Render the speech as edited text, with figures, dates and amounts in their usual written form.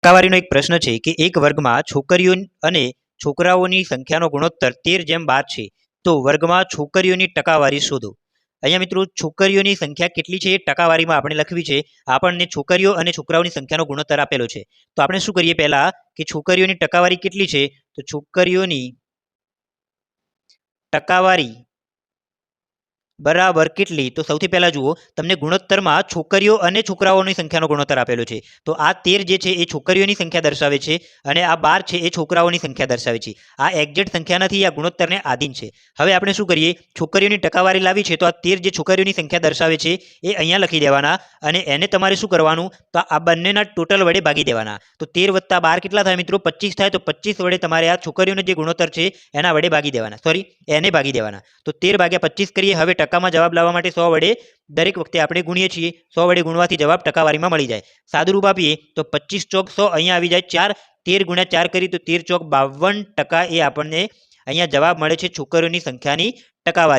ટકાવારીનો એક પ્રશ્ન છે કે એક વર્ગમાં છોકરીઓ અને છોકરાઓની સંખ્યાનો ગુણોત્તર 13:12 છે, તો વર્ગમાં છોકરીઓની ટકાવારી શોધો. અહીંયા મિત્રો છોકરીઓની સંખ્યા કેટલી છે એ ટકાવારીમાં આપણે લખવી છે. આપણને છોકરીઓ અને છોકરાઓની સંખ્યાનો ગુણોત્તર આપેલો છે, તો આપણે શું કરીએ પહેલા કે છોકરીઓની ટકાવારી કેટલી છે, તો છોકરીઓની ટકાવારી બરાબર કેટલી, તો સૌથી પહેલા જુઓ તમને ગુણોત્તરમાં છોકરીઓ અને છોકરાઓની સંખ્યાનો ગુણોત્તર આપેલો છે. તો આ 13 જે છે એ છોકરીઓની સંખ્યા દર્શાવે છે અને આ 12 છે એ છોકરાઓની સંખ્યા દર્શાવે છે. આ એક્ઝેક્ટ સંખ્યા નથી, આ ગુણોત્તરને આધીન છે. હવે આપણે શું કરીએ, છોકરીઓની ટકાવારી લાવી છે, તો આ 13 જે છોકરીઓની સંખ્યા દર્શાવે છે એ અહીંયા લખી દેવાના અને એને તમારે શું કરવાનું, તો આ બંનેના ટોટલ વડે ભાગી દેવાના. તો 13 + 12 કેટલા થાય મિત્રો, 25 થાય. તો 25 વડે તમારે આ છોકરીઓનો જે ગુણોત્તર છે એના વડે ભાગી દેવાના, સોરી એને ભાગી દેવાના. તો 13/25 કરીએ. હવે ટકામાં જવાબ લાવવા માટે 100 વડે દરેક વખતે આપણે ગુણીએ છીએ. 100 વડે ગુણવાથી જવાબ ટકાવારીમાં મળી જાય. સાદુરૂપ આપીએ તો 25 ચોક 100 અહીંયા આવી જાય 4. 13 × 4 કરી તો 13 ચોક 52% એ આપણને અહીંયા જવાબ મળે છે છોકરીઓની સંખ્યાની ટકાવારી.